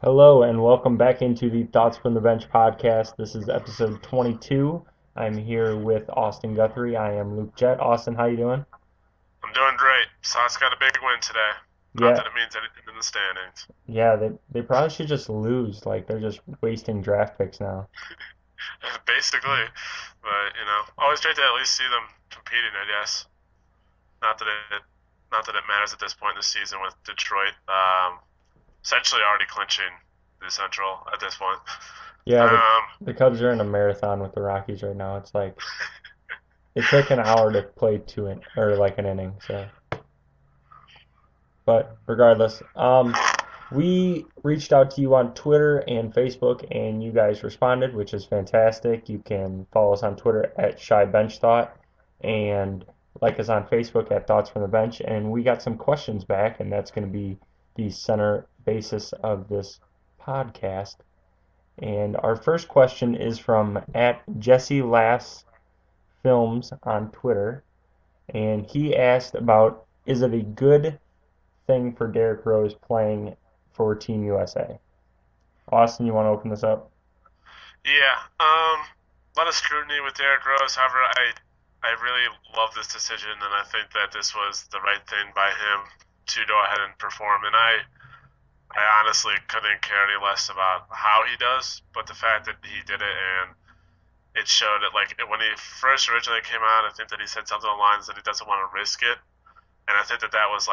Hello and welcome back into the Thoughts from the Bench podcast. This is episode 22. I'm here with Austin Guthrie. I am Luke Jett. Austin, how you doing? I'm doing great. Sox got a big win today. Not Yeah, that it means anything in the standings. yeah, they probably should just lose. Like they're just wasting draft picks now. Basically. But, always great to at least see them competing, I guess. Not that it not that it matters at this point in the season with Detroit essentially already clinching the Central at this point. Yeah, the Um, the Cubs are in a marathon with the Rockies right now. It's like it took an hour to play or like an inning. So, but regardless, we reached out to you on Twitter and Facebook, and you guys responded, which is fantastic. You can follow us on Twitter at Shy Bench Thought and like us on Facebook at Thoughts from the Bench. And we got some questions back, and that's going to be the center basis of this podcast. And our first question is from at Jesse Lass Films on Twitter, and he asked about is it a good thing for Derrick Rose playing for Team USA? Austin, you want to open this up? yeah. A lot of scrutiny with Derrick Rose. However, I really love this decision, and I think that this was the right thing by him to go ahead and perform. And I honestly couldn't care any less about how he does, but the fact that he did it and it showed that like when he first originally came out, I think that he said something along the lines that he doesn't want to risk it, and I think that that was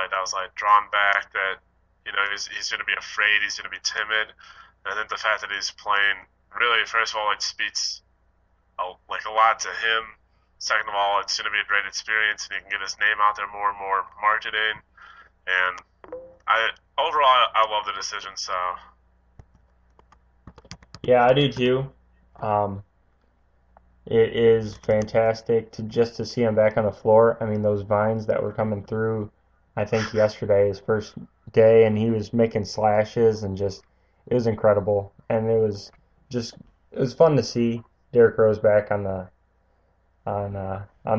drawn back that he's going to be afraid, he's going to be timid, and I think the fact that he's playing really first of all it speaks like a lot to him. Second of all, it's going to be a great experience, and he can get his name out there more and more marketing. And I overall I love the decision. So Yeah, I do too. Um, it is fantastic to see him back on the floor. I mean, those vines that were coming through, I think yesterday, his first day, and he was making slashes and just it was incredible. And just it was fun to see Derrick Rose back on the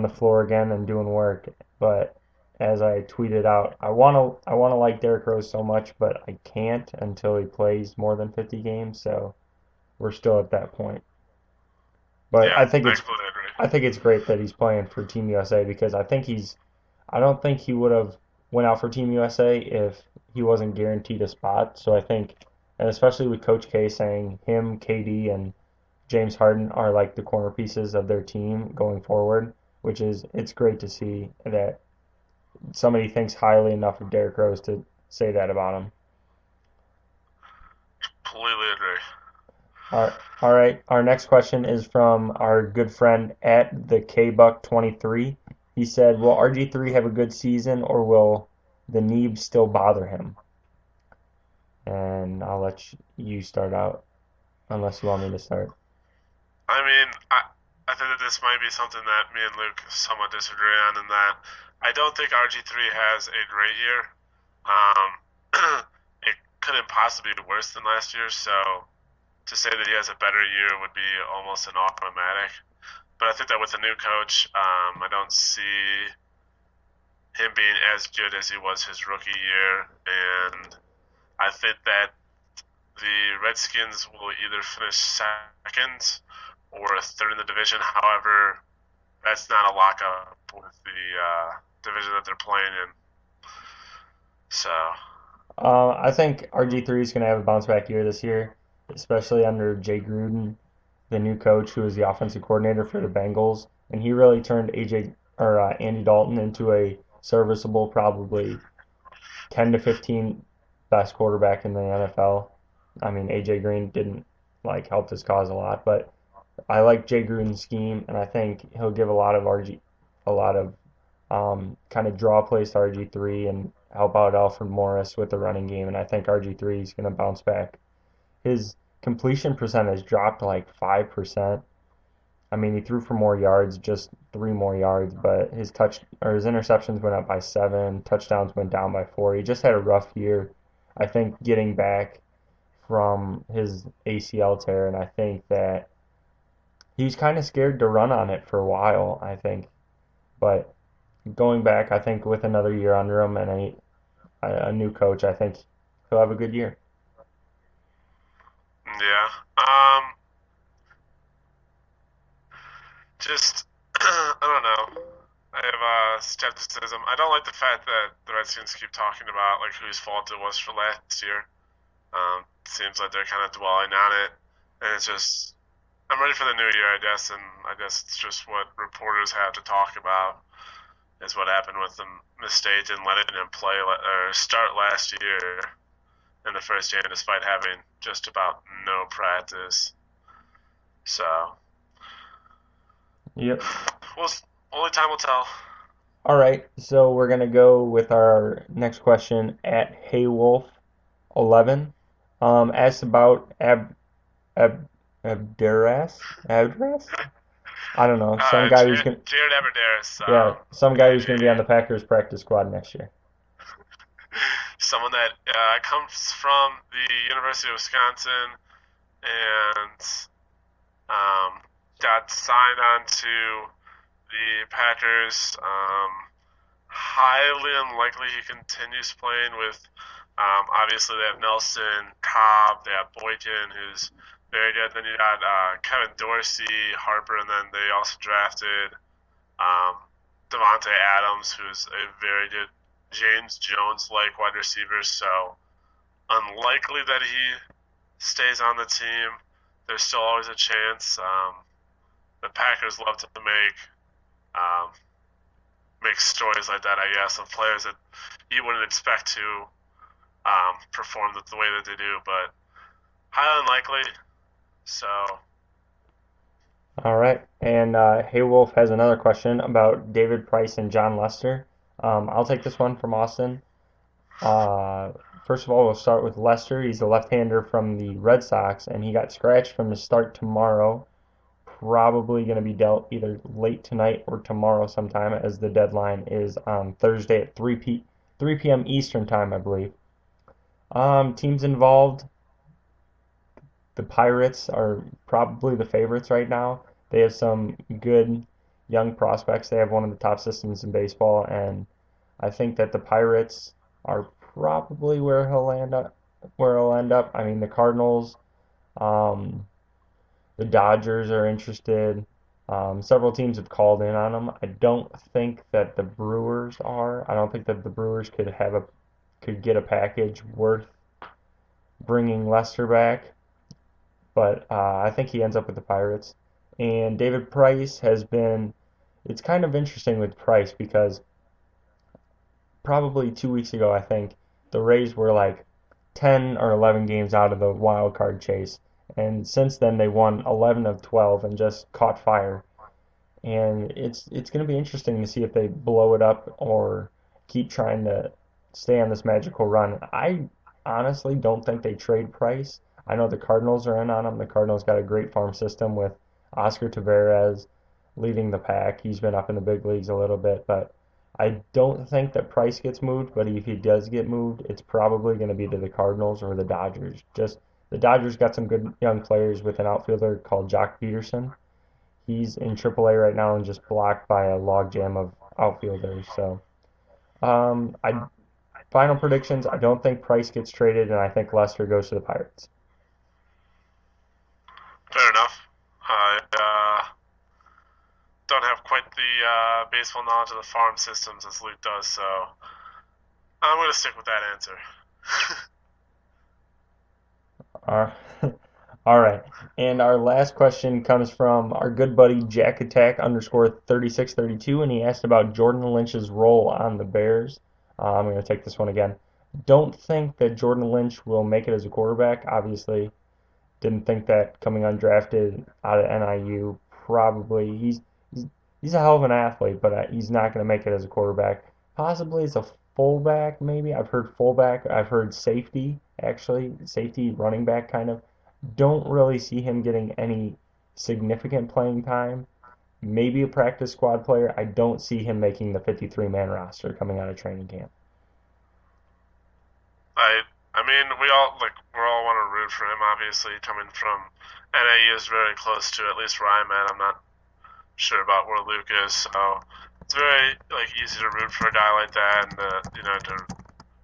floor again and doing work. But as I tweeted out, I wanna like Derrick Rose so much, but I can't until he plays more than 50 games. So we're still at that point. But yeah, I completely agree. I think it's great that he's playing for Team USA because I don't think he would have went out for Team USA if he wasn't guaranteed a spot. So I think, and especially with Coach K saying him, KD, and James Harden are like the corner pieces of their team going forward, which is it's great to see that somebody thinks highly enough of Derrick Rose to say that about him. Completely agree. All right. Our next question is from our good friend at the KBuck23. He said, "Will RG3 have a good season, or will the Neeb still bother him?" And I'll let you start out, unless you want me to start. I mean, I think that this might be something that me and Luke somewhat disagree on, in that I don't think RG3 has a great year. It couldn't possibly be worse than last year, so to say that he has a better year would be almost an automatic. But I think that with a new coach, I don't see him being as good as he was his rookie year, and I think that the Redskins will either finish second or third in the division. However, that's not a lockup with the division that they're playing in. So, I think RG3 is going to have a bounce back year this year, especially under Jay Gruden, the new coach who is the offensive coordinator for the Bengals, and he really turned Andy Dalton into a serviceable, probably 10 to 15 best quarterback in the NFL. I mean, AJ Green didn't like help this cause a lot, but I like Jay Gruden's scheme, and I think he'll give a lot of kind of draw plays to RG3 and help out Alfred Morris with the running game. And I think RG3 is going to bounce back. His completion percentage dropped like 5%. I mean, he threw for more yards, just three more yards, but his interceptions went up by seven, touchdowns went down by four. He just had a rough year. I think getting back from his ACL tear, and I think that he was kind of scared to run on it for a while. I think, but going back, I think with another year under him and a new coach, I think he'll have a good year. Yeah. Just I don't know. I have skepticism. I don't like the fact that the Redskins keep talking about like whose fault it was for last year. Seems like they're kind of dwelling on it, and it's just I'm ready for the new year, I guess, and I guess it's just what reporters have to talk about is what happened with the mistake in letting him play or start last year in the first game, despite having just about no practice. So, Yep. we'll only time will tell. All right, so we're gonna go with our next question at Haywolf11. Asked about Ab Abderas? I don't know. Some guy who's gonna Jared Aberderis, yeah, some guy who's gonna be on the Packers practice squad next year. someone that comes from the University of Wisconsin and got signed on to the Packers. Highly unlikely he continues playing with. Obviously, they have Nelson, Cobb, they have Boykin, who's very good. Then you got Kevin Dorsey, Harper, and then they also drafted um, Devontae Adams, who's a very good James Jones-like wide receiver. So unlikely that he stays on the team. There's still always a chance. The Packers love to um, make stories like that, I guess, of players that you wouldn't expect to perform the way that they do, but highly unlikely. So, All right, and Haywolf has another question about David Price and John Lester. I'll take this one from Austin. Uh, First of all, we'll start with Lester. He's a left-hander from the Red Sox, and he got scratched from his start tomorrow. Probably going to be dealt either late tonight or tomorrow sometime, as the deadline is on Thursday at 3 p.m. Eastern time, I believe. Teams involved. The Pirates are probably the favorites right now. They have some good young prospects. They have one of the top systems in baseball, and I think that the Pirates are probably where he'll end up. Where he'll end up. I mean, the Cardinals, um, the Dodgers are interested. Several teams have called in on him. I don't think that the Brewers are. I don't think that the Brewers could get a package worth bringing Lester back. But I think he ends up with the Pirates. And David Price has been. It's kind of interesting with Price because probably 2 weeks ago, I think the Rays were like 10 or 11 games out of the wild card chase. And since then, they won 11 of 12 and just caught fire. And it's going to be interesting to see if they blow it up or keep trying to stay on this magical run. I honestly don't think they trade Price. I know the Cardinals are in on him. The Cardinals got a great farm system with Oscar Taveras leading the pack. He's been up in the big leagues a little bit, but I don't think that Price gets moved. But if he does get moved, it's probably going to be to the Cardinals or the Dodgers. Just the Dodgers got some good young players with an outfielder called Jock Peterson. He's in AAA right now and just blocked by a logjam of outfielders. So, I final predictions. I don't think Price gets traded, and I think Lester goes to the Pirates. fair enough. I don't have quite the baseball knowledge of the farm systems as Luke does, so I'm going to stick with that answer. Uh, all right. And our last question comes from our good buddy Jack Attack underscore 3632, and he asked about Jordan Lynch's role on the Bears. I'm going to take this one again. Don't think that Jordan Lynch will make it as a quarterback. Obviously, didn't think that coming undrafted out of NIU. Probably he's a hell of an athlete, but he's not going to make it as a quarterback. Possibly as a fullback, maybe. I've heard fullback. I've heard safety, actually. Safety, running back, kind of. Don't really see him getting any significant playing time. Maybe a practice squad player. I don't see him making the 53-man roster coming out of training camp. I mean, we all want to root for him. Obviously, coming from NAU is very close to at least where I'm at. I'm not sure about where Luke is, so it's very easy to root for a guy like that and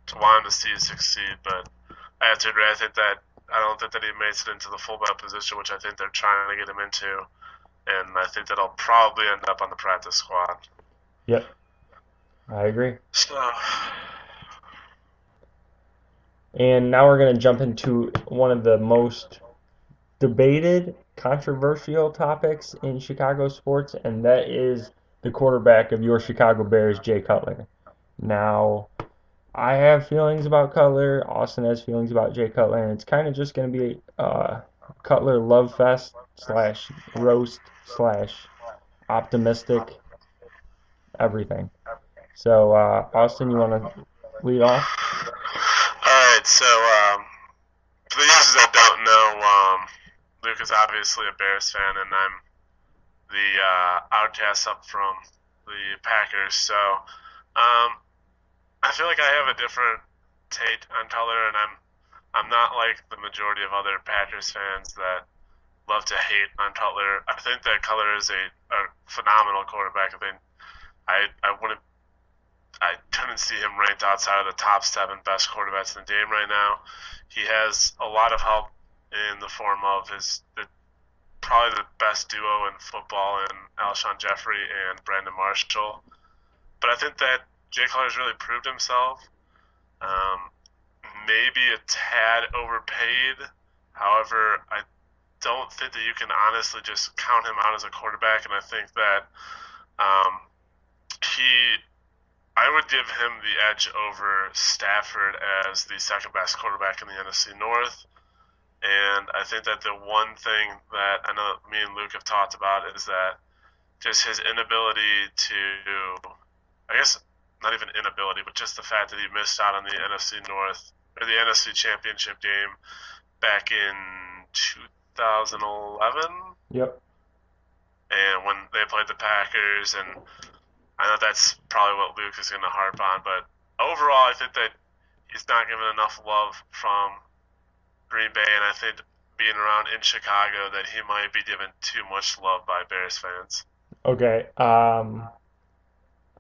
to want him to see succeed. But I have to agree. I think that I don't think that he makes it into the fullback position, which I think they're trying to get him into, and I think that'll probably end up on the practice squad. Yep, I agree. So, And now we're going to jump into one of the most debated, controversial topics in Chicago sports, and that is the quarterback of your Chicago Bears, Jay Cutler. Now, I have feelings about Cutler. Austin has feelings about Jay Cutler, and it's kind of just going to be Cutler love fest slash roast slash optimistic everything. So, Austin, you want to lead off? all right. So, for the users that don't know, Luke is obviously a Bears fan, and I'm the outcast up from the Packers. So, I feel like I have a different take on Cutler, and I'm not like the majority of other Packers fans that love to hate on Cutler. I think that Cutler is a phenomenal quarterback. I think I wouldn't I couldn't see him ranked outside of the top 7 best quarterbacks in the game right now. He has a lot of help in the form of probably the best duo in football in Alshon Jeffrey and Brandon Marshall. But I think that Jay Cutler's really proved himself. Um, Maybe a tad overpaid. However, I don't think that you can honestly just count him out as a quarterback, and I think that um, he I would give him the edge over Stafford as the second best quarterback in the NFC North. And I think that the one thing that I know me and Luke have talked about is that just his inability to, I guess, not even inability, but just the fact that he missed out on the NFC North or the NFC Championship game back in 2011, Yep. and when they played the Packers, and I know that's probably what Luke is going to harp on, but overall, I think that he's not given enough love from Green Bay, and I think being around in Chicago that he might be given too much love by Bears fans. Okay.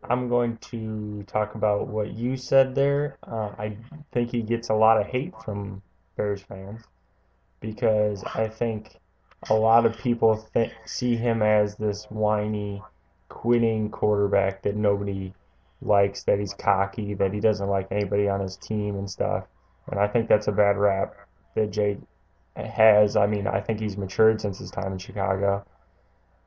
I'm going to talk about what you said there. I think he gets a lot of hate from Bears fans because I think a lot of people see him as this whiny, quitting quarterback that nobody likes, that he's cocky, that he doesn't like anybody on his team and stuff. And I think that's a bad rap that Jay has. I mean, I think he's matured since his time in Chicago.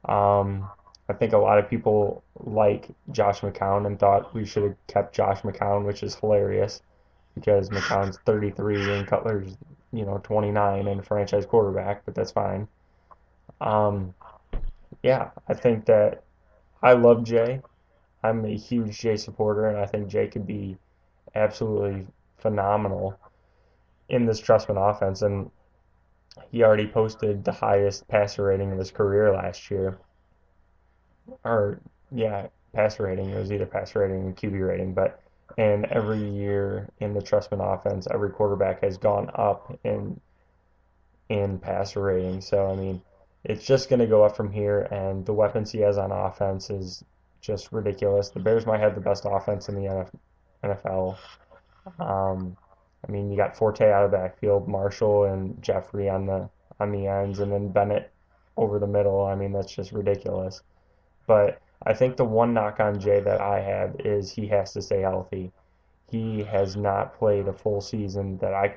Um, I think a lot of people like Josh McCown and thought we should have kept Josh McCown, which is hilarious because McCown's 33 and Cutler's, 29 and a franchise quarterback, but that's fine. Um, yeah, I think that I love Jay. I'm a huge Jay supporter, and I think Jay could be absolutely phenomenal in this Trustman offense. And he already posted the highest passer rating of his career last year. Or, yeah, passer rating. It was either passer rating and QB rating. But and every year in the Trustman offense, every quarterback has gone up in passer rating. So, I mean, it's just going to go up from here, and the weapons he has on offense is just ridiculous. The Bears might have the best offense in the NFL. I mean, you got Forte out of the backfield, Marshall and Jeffrey on the ends, and then Bennett over the middle. I mean, that's just ridiculous. But I think the one knock on Jay that I have is he has to stay healthy. He has not played a full season that I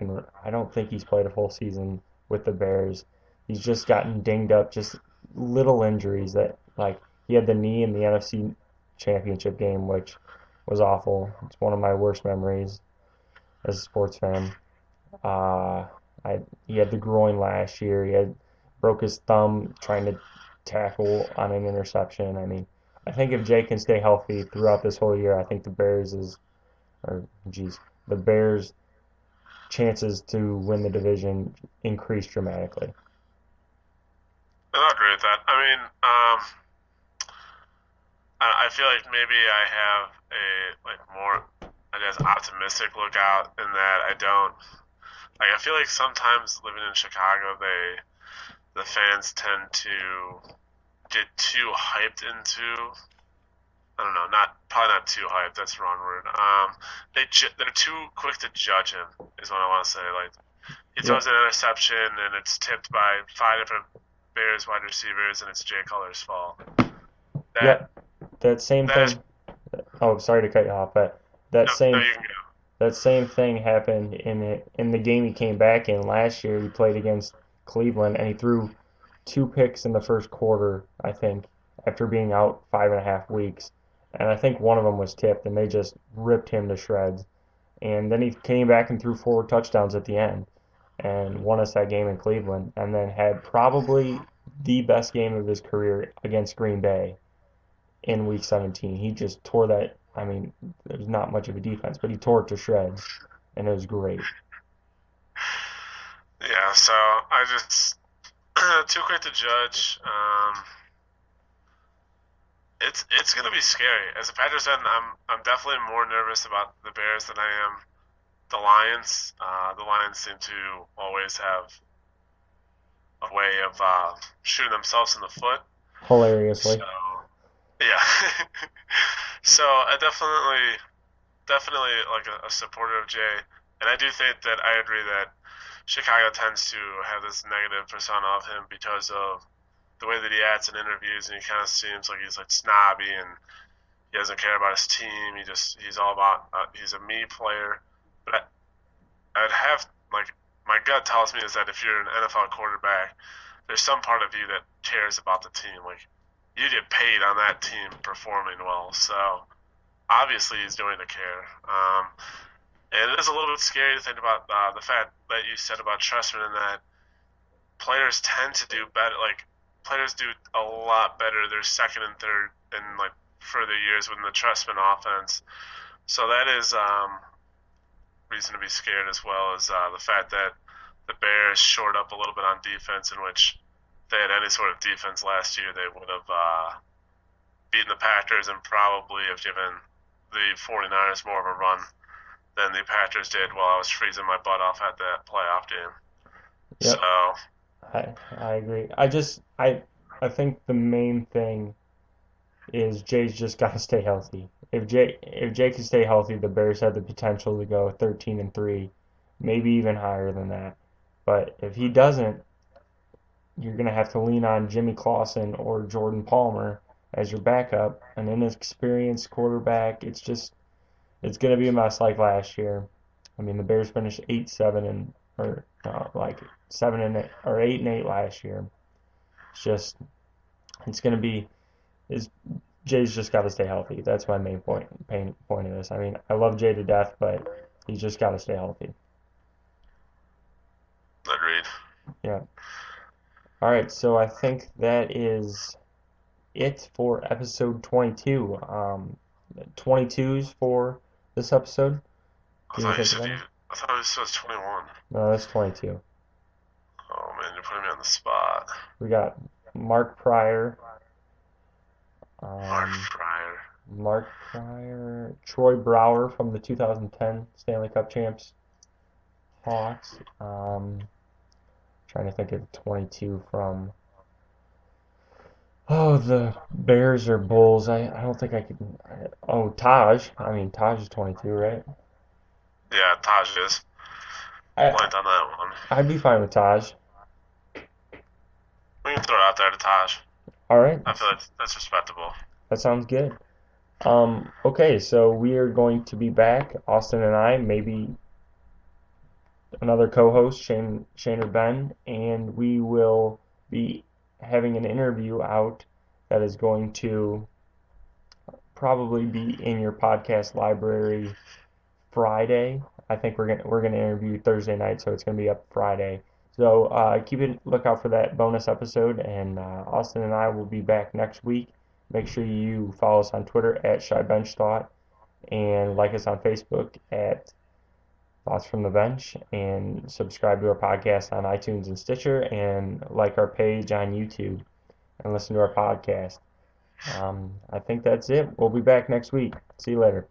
don't think he's played a full season with the Bears. He's just gotten dinged up, just little injuries that, like, he had the knee in the NFC Championship game, which was awful. It's one of my worst memories as a sports fan. Uh, he had the groin last year. He had broke his thumb trying to tackle on an interception. I mean, I think if Jay can stay healthy throughout this whole year, I think or geez, the Bears' chances to win the division increase dramatically. I agree with that. I mean, I feel like maybe I have a more, I guess, optimistic lookout in that I don't like. I feel like sometimes living in Chicago, the fans tend to get too hyped into. I don't know, not probably not too hyped. That's the wrong word. They're too quick to judge him. Is what I want to say. Like He Yeah, throws an interception, and it's tipped by five different Bears wide receivers, and it's Jay Cutler's fault. That yeah, that same that is thing. Oh, sorry to cut you off, but that no, no, same you can go. that same thing happened in the game he came back in last year. He played against Cleveland and he threw two picks in the first quarter, I think, after being out 5.5 weeks. And I think one of them was tipped, and they just ripped him to shreds. And then he came back and threw four touchdowns at the end and won us that game in Cleveland, and then had probably the best game of his career against Green Bay in Week 17. He just tore that. I mean, there's not much of a defense, but he tore it to shreds, and it was great. Yeah, so I just too quick to judge. It's gonna be scary. As a Packers fan, I'm definitely more nervous about the Bears than I am the Lions. The Lions seem to always have a way of shooting themselves in the foot. So Hilariously. yeah, so I definitely like a supporter of Jay, and I do think that I agree that Chicago tends to have this negative persona of him because of the way that he acts in interviews, and he kind of seems like he's like snobby and he doesn't care about his team. He's all about he's a me player. But I'd have like my gut tells me is that if you're an NFL quarterback, there's some part of you that cares about the team. Like you get paid on that team performing well, so obviously he's doing to care. And it is a little bit scary to think about the fact that you said about Trustman and that players tend to do better. Like players do a lot better. They're second and third in like further years within the Trustman offense. So that is reason to be scared as well as the fact that the Bears shored up a little bit on defense, in which if they had any sort of defense last year, they would have beaten the Packers and probably have given the 49ers more of a run than the Packers did while I was freezing my butt off at that playoff game. So, Yep, I agree. I think the main thing is Jay's just got to stay healthy. If Jay can stay healthy, the Bears have the potential to go 13-3, maybe even higher than that. But if he doesn't, you're going to have to lean on Jimmy Clausen or Jordan Palmer as your backup, an inexperienced quarterback. It's going to be a mess like last year. I mean, the Bears finished 8-7 and or like 7-8 or 8-8 last year. It's just it's going to be is Jay's just got to stay healthy. That's my main point of this. I mean, I love Jay to death, but he's just got to stay healthy. agreed. Yeah. All right, so I think that is it for episode 22. 22s for this episode. I Can you thought you think of said any? I thought it was 21. No, that's 22. Oh man, you're putting me on the spot. We got Mark Pryor, Mark um, Fryer. Troy Brower from the 2010 Stanley Cup champs, Hawks. Trying to think of 22 from the Bears or Bulls. I don't think I could. Oh, Taj. I mean, Taj is 22, right? Yeah, Taj is. I Blanked on that one. I'd be fine with Taj. We can throw it out there to Taj. All right, I feel like that's respectable. that sounds good. Okay, so we are going to be back, Austin and I, maybe another co-host, Shane or Ben, and we will be having an interview out that is going to probably be in your podcast library Friday. I think we're gonna interview Thursday night, so it's gonna be up Friday. So keep a lookout for that bonus episode, and Austin and I will be back next week. Make sure you follow us on Twitter at ShyBenchThought and like us on Facebook at Thoughts from the Bench, and subscribe to our podcast on iTunes and Stitcher, and like our page on YouTube and listen to our podcast. I think that's it. We'll be back next week. See you later.